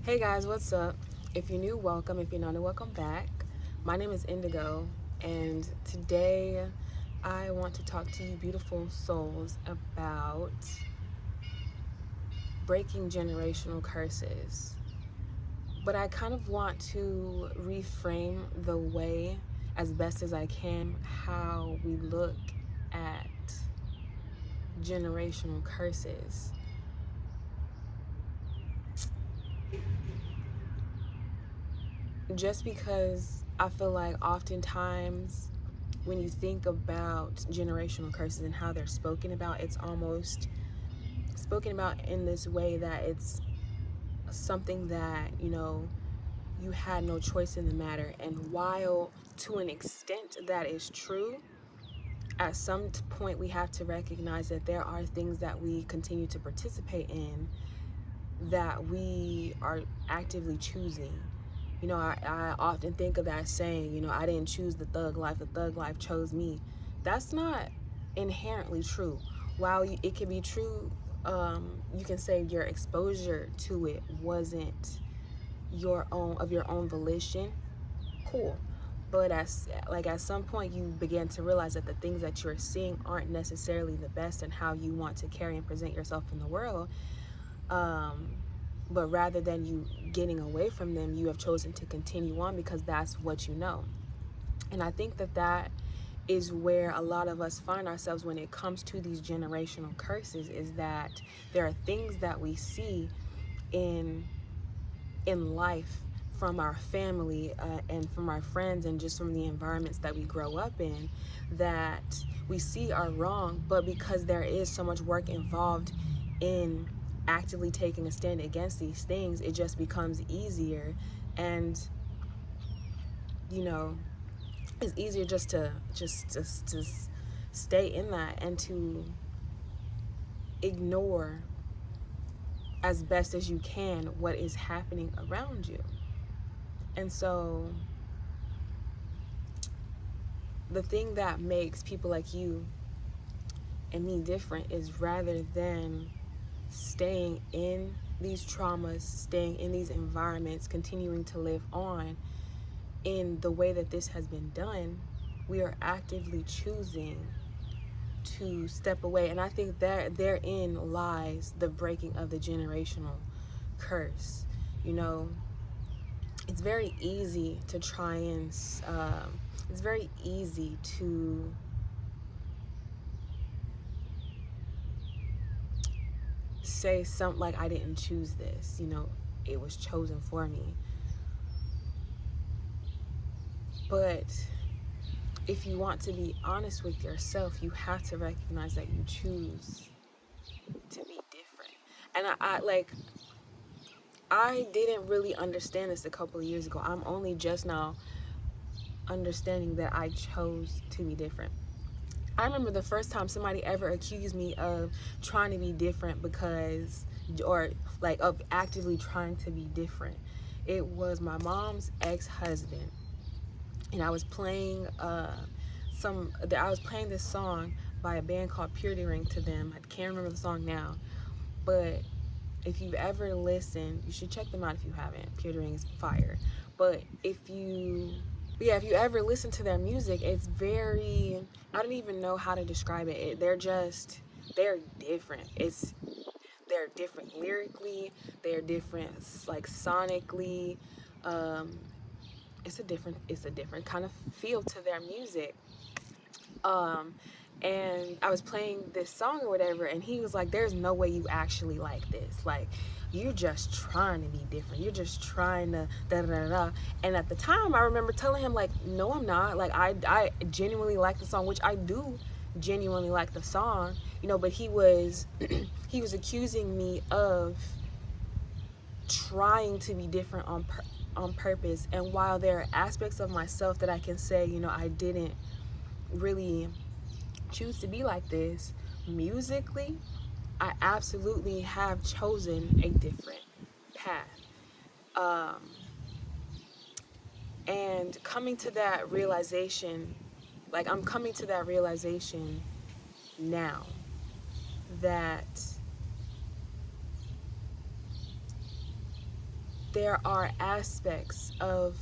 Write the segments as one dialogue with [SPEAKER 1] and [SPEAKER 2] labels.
[SPEAKER 1] Hey guys, what's up? If you're new, welcome. If you're not new, welcome back. My name is Indigo, and today I want to talk to you, beautiful souls, about breaking generational curses. But I kind of want to reframe the way, as best as I can, how we look at generational curses. Just because I feel like oftentimes when you think about generational curses and how they're spoken about, it's almost spoken about in this way that it's something that, you had no choice in the matter. And while to an extent that is true, at some point we have to recognize that there are things that we continue to participate in that we are actively choosing. I often think of that saying, I didn't choose the thug life chose me. That's not inherently true. While it can be true, you can say your exposure to it wasn't of your own volition. Cool. But at some point you begin to realize that the things that you're seeing aren't necessarily the best in how you want to carry and present yourself in the world. But rather than you getting away from them, you have chosen to continue on because that's what you know. And I think that is where a lot of us find ourselves when it comes to these generational curses, is that there are things that we see in life from our family and from our friends and just from the environments that we grow up in that we see are wrong, but because there is so much work involved in actively taking a stand against these things, it just becomes easier. And it's easier just to stay in that and to ignore as best as you can what is happening around you. And so the thing that makes people like you and me different is, rather than staying in these traumas, staying in these environments, continuing to live on in the way that this has been done, we are actively choosing to step away. And I think that therein lies the breaking of the generational curse. It's very easy to try and it's very easy to say something like, I didn't choose this, it was chosen for me. But if you want to be honest with yourself, you have to recognize that you choose to be different. And I didn't really understand this a couple of years ago. I'm only just now understanding that I chose to be different. I remember the first time somebody ever accused me of trying to be different or of actively trying to be different. It was my mom's ex-husband, and I was playing this song by a band called Purity Ring to them. I can't remember the song now, but if you've ever listened, you should check them out if you haven't. Purity Ring is fire. But if you ever listen to their music, it's very, I don't even know how to describe it. They're different. They're different lyrically. They're different sonically. It's a different kind of feel to their music. And I was playing this song or whatever, and he was like, there's no way you actually like this. Like, you're just trying to be different. You're just trying to da da da da. And at the time, I remember telling him, like, no, I'm not. Like, I genuinely like the song, which I do genuinely like the song, but he was he was accusing me of trying to be different on purpose. And while there are aspects of myself that I can say, I didn't really choose to be like this, musically, I absolutely have chosen a different path. And coming to that realization, I'm coming to that realization now, that there are aspects of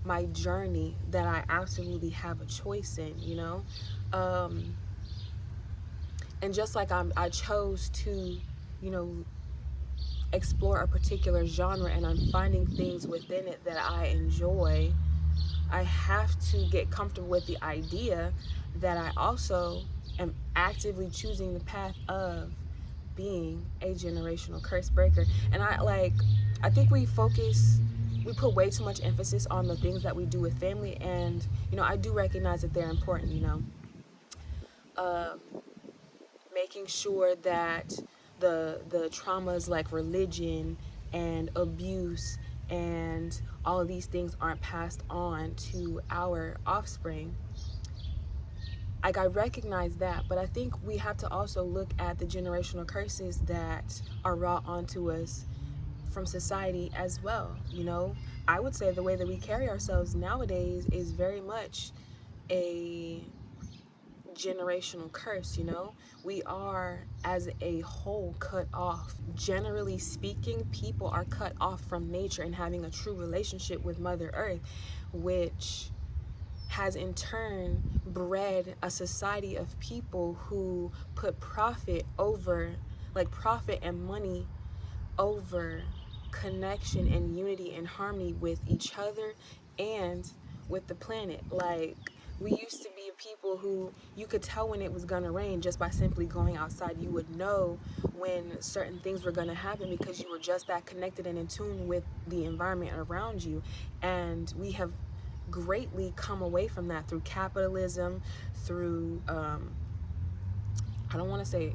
[SPEAKER 1] my journey that I absolutely have a choice in, you know? Um, and just like I chose to, you know, explore a particular genre and I'm finding things within it that I enjoy, I have to get comfortable with the idea that I also am actively choosing the path of being a generational curse breaker. And I think we put way too much emphasis on the things that we do with family, and you know, I do recognize that they're important, you know. Um, Making sure that the traumas like religion and abuse and all of these things aren't passed on to our offspring. Like, I recognize that, but I think we have to also look at the generational curses that are brought onto us from society as well. You know, I would say the way that we carry ourselves nowadays is very much a generational curse. You know, we are as a whole cut off. Generally speaking, people are cut off from nature and having a true relationship with Mother Earth, which has in turn bred a society of people who put profit and money over connection and unity and harmony with each other and with the planet. Like, we used to be a people who you could tell when it was gonna rain just by simply going outside. You would know when certain things were gonna happen because you were just that connected and in tune with the environment around you. And we have greatly come away from that through capitalism, through I don't want to say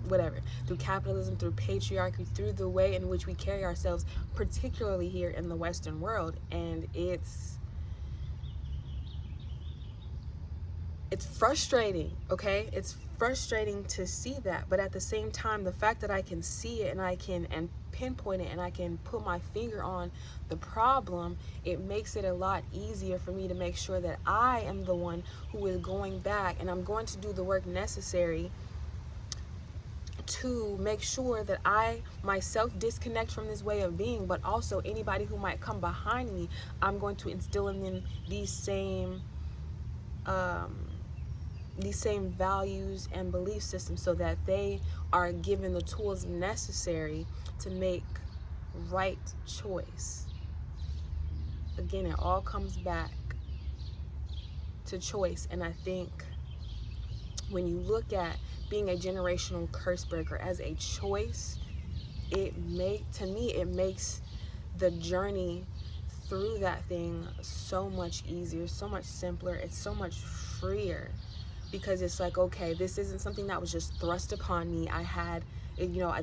[SPEAKER 1] whatever, through capitalism, through patriarchy, through the way in which we carry ourselves, particularly here in the Western world. And it's frustrating, okay? It's frustrating to see that, but at the same time, the fact that I can see it and I can and pinpoint it and I can put my finger on the problem, it makes it a lot easier for me to make sure that I am the one who is going back and I'm going to do the work necessary to make sure that I myself disconnect from this way of being, but also anybody who might come behind me, I'm going to instill in them um, these same values and belief systems so that they are given the tools necessary to make right choice. Again, it all comes back to choice. And I think when you look at being a generational curse breaker as a choice, to me it makes the journey through that thing so much easier, so much simpler. It's so much freer because it's like, okay, this isn't something that was just thrust upon me.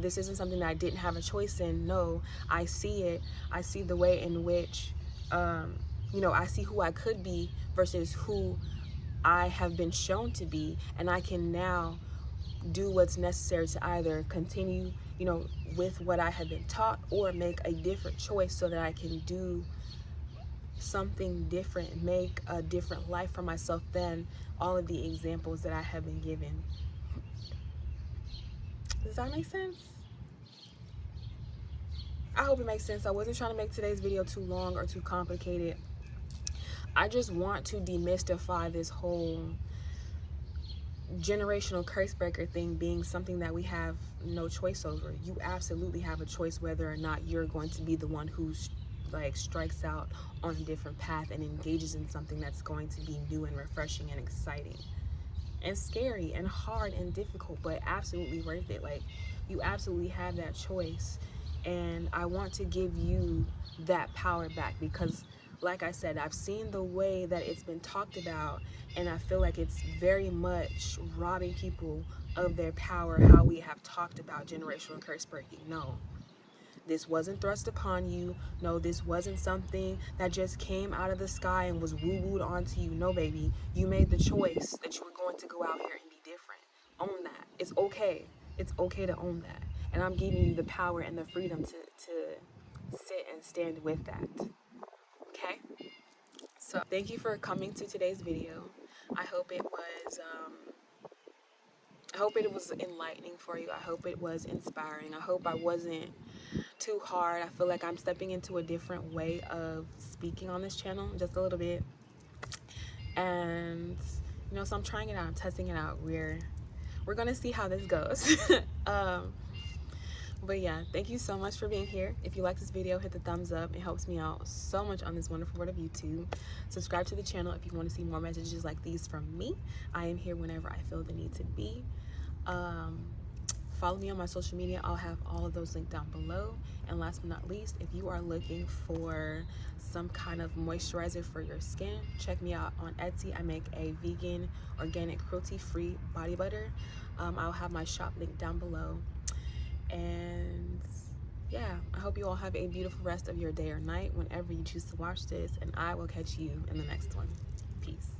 [SPEAKER 1] This isn't something that I didn't have a choice in. No, I see it. I see the way in which, I see who I could be versus who I have been shown to be, and I can now do what's necessary to either continue, with what I have been taught or make a different choice so that I can do something different, make a different life for myself than all of the examples that I have been given. Does that make sense? I hope it makes sense. I wasn't trying to make today's video too long or too complicated. I just want to demystify this whole generational curse breaker thing being something that we have no choice over. You absolutely have a choice whether or not you're going to be the one who's strikes out on a different path and engages in something that's going to be new and refreshing and exciting and scary and hard and difficult, but absolutely worth it. Like, you absolutely have that choice, and I want to give you that power back because, like I said, I've seen the way that it's been talked about, and I feel like it's very much robbing people of their power. How we have talked about generational curse breaking. No, this wasn't thrust upon you. No, this wasn't something that just came out of the sky and was woo-wooed onto you. No, baby. You made the choice that you were going to go out here and be different. Own that. It's okay. It's okay to own that. And I'm giving you the power and the freedom to sit and stand with that. Okay? So thank you for coming to today's video. I hope it was I hope it was enlightening for you. I hope it was inspiring. I hope I wasn't too hard. I feel like I'm stepping into a different way of speaking on this channel just a little bit. And so I'm trying it out, I'm testing it out. We're gonna see how this goes. But yeah, thank you so much for being here. If you like this video, hit the thumbs up. It helps me out so much on this wonderful world of YouTube. Subscribe to the channel if you want to see more messages like these from me. I am here whenever I feel the need to be. Follow me on my social media. I'll have all of those linked down below. And last but not least, if you are looking for some kind of moisturizer for your skin, check me out on Etsy. I make a vegan, organic, cruelty-free body butter. I'll have my shop linked down below. And yeah, I hope you all have a beautiful rest of your day or night whenever you choose to watch this, and I will catch you in the next one. Peace.